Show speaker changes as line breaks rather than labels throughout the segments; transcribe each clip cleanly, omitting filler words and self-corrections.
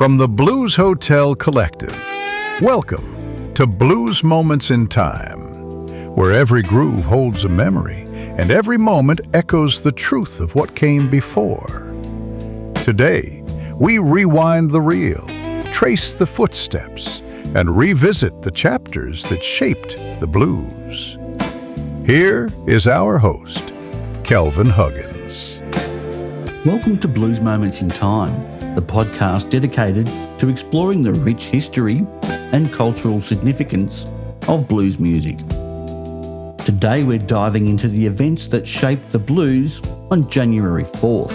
From the Blues Hotel Collective, welcome to Blues Moments in Time, where every groove holds a memory and every moment echoes the truth of what came before. Today, we rewind the reel, trace the footsteps, and revisit the chapters that shaped the blues. Here is our host, Kelvin Huggins.
Welcome to Blues Moments in Time, the podcast dedicated to exploring the rich history and cultural significance of blues music. Today we're diving into the events that shaped the blues on January 4th.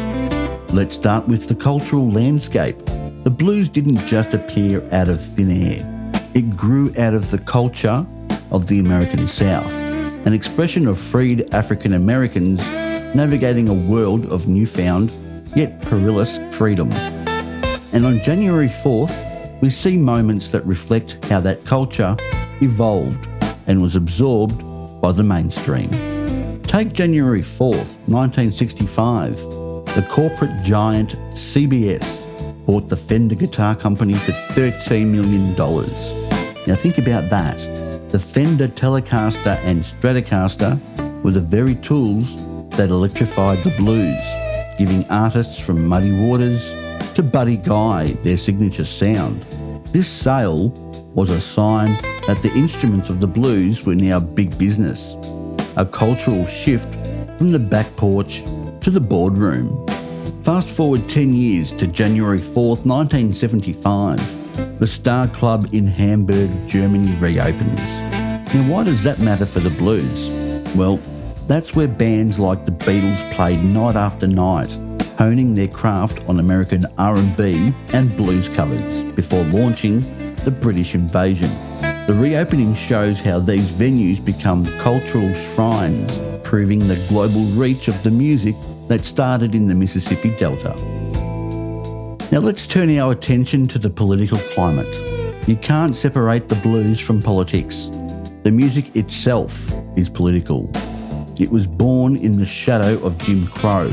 Let's start with the cultural landscape. The blues didn't just appear out of thin air. It grew out of the culture of the American South, an expression of freed African Americans navigating a world of newfound yet perilous freedom. And on January 4th, we see moments that reflect how that culture evolved and was absorbed by the mainstream. Take January 4th, 1965. The corporate giant CBS bought the Fender Guitar Company for $13 million. Now think about that. The Fender Telecaster and Stratocaster were the very tools that electrified the blues, giving artists from Muddy Waters to Buddy Guy their signature sound. This sale was a sign that the instruments of the blues were now big business, a cultural shift from the back porch to the boardroom. Fast forward 10 years to January 4th, 1975. The Star Club in Hamburg, Germany reopens. Now why does that matter for the blues? Well, that's where bands like the Beatles played night after night, honing their craft on American R&B and blues covers before launching the British invasion. The reopening shows how these venues become cultural shrines, proving the global reach of the music that started in the Mississippi Delta. Now let's turn our attention to the political climate. You can't separate the blues from politics. The music itself is political. It was born in the shadow of Jim Crow,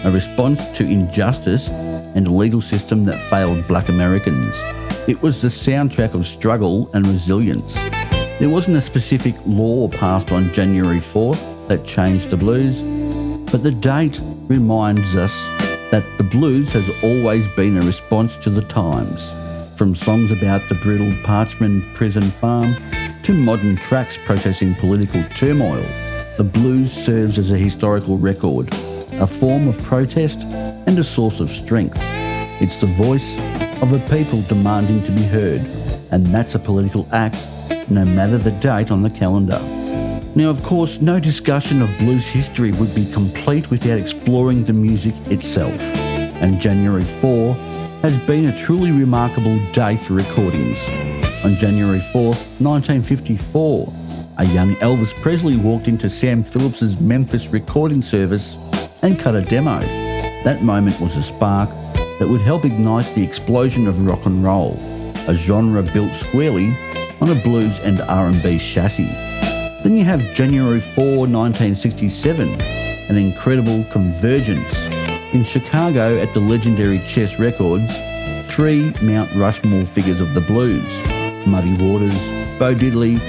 a response to injustice and a legal system that failed black Americans. It was the soundtrack of struggle and resilience. There wasn't a specific law passed on January 4th that changed the blues, but the date reminds us that the blues has always been a response to the times. From songs about the brutal Parchman prison farm to modern tracks protesting political turmoil, the blues serves as a historical record, a form of protest and a source of strength. It's the voice of a people demanding to be heard, and that's a political act, no matter the date on the calendar. Now, of course, no discussion of blues history would be complete without exploring the music itself, and January 4 has been a truly remarkable day for recordings. On January 4th, 1954, a young Elvis Presley walked into Sam Phillips's Memphis recording service and cut a demo. That moment was a spark that would help ignite the explosion of rock and roll, a genre built squarely on a blues and R&B chassis. Then you have January 4, 1967, an incredible convergence. In Chicago at the legendary Chess Records, three Mount Rushmore figures of the blues, Muddy Waters, Bo Diddley,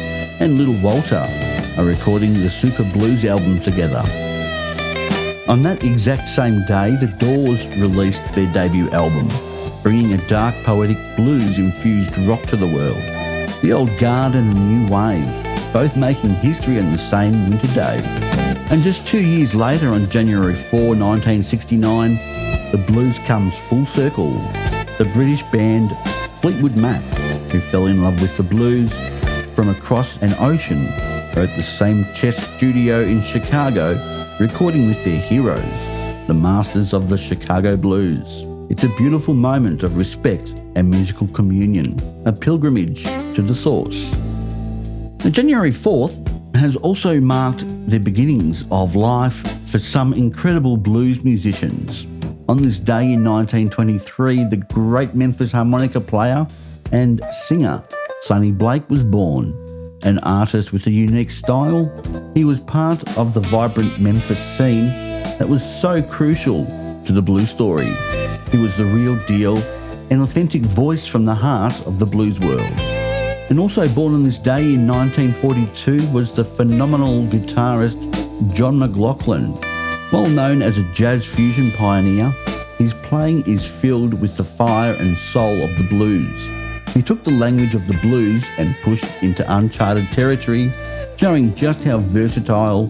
and Little Walter, are recording the Super Blues album together. On that exact same day, The Doors released their debut album, bringing a dark, poetic blues-infused rock to the world. The old guard and the new wave, both making history on the same winter day. And just 2 years later, on January 4, 1969, the blues comes full circle. The British band Fleetwood Mac, who fell in love with the blues from across an ocean, are at the same Chess studio in Chicago, recording with their heroes, the masters of the Chicago blues. It's a beautiful moment of respect and musical communion, a pilgrimage to the source. Now, January 4th has also marked the beginnings of life for some incredible blues musicians. On this day in 1923, the great Memphis harmonica player and singer Sonny Blake was born. An artist with a unique style, he was part of the vibrant Memphis scene that was so crucial to the blues story. He was the real deal an authentic voice from the heart of the blues world. And also born on this day in 1942 was the phenomenal guitarist John McLaughlin. Well known as a jazz fusion pioneer, his playing is filled with the fire and soul of the blues. He took the language of the blues and pushed into uncharted territory, showing just how versatile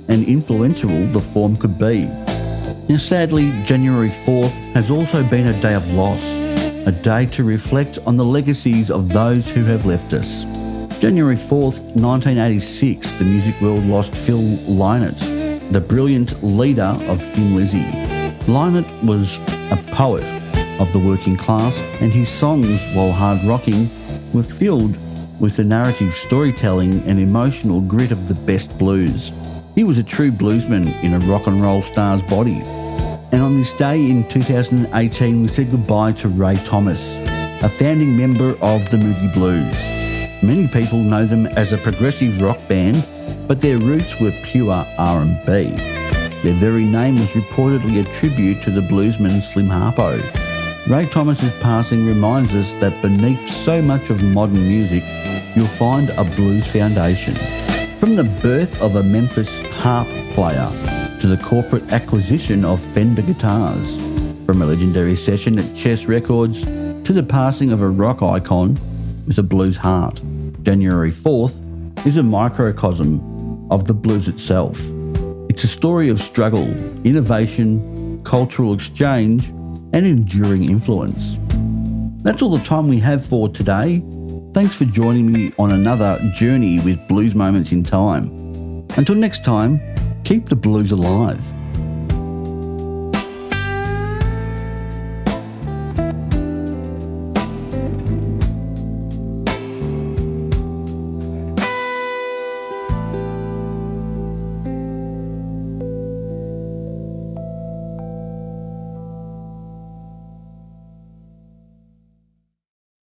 and influential the form could be. Now sadly, January 4th has also been a day of loss, a day to reflect on the legacies of those who have left us. January 4th, 1986, the music world lost Phil Lynott, the brilliant leader of Thin Lizzy. Lynott was a poet of the working class, and his songs, while hard rocking, were filled with the narrative storytelling and emotional grit of the best blues. He was a true bluesman in a rock and roll star's body. And on this day in 2018, we said goodbye to Ray Thomas, a founding member of the Moody Blues. Many people know them as a progressive rock band, but their roots were pure R&B. Their very name was reportedly a tribute to the bluesman Slim Harpo. Ray Thomas's passing reminds us that beneath so much of modern music, you'll find a blues foundation. From the birth of a Memphis harp player to the corporate acquisition of Fender guitars, from a legendary session at Chess Records to the passing of a rock icon with a blues heart, January 4th is a microcosm of the blues itself. It's a story of struggle, innovation, cultural exchange, and enduring influence. That's all the time we have for today. Thanks for joining me on another journey with Blues Moments in Time. Until next time, keep the blues alive.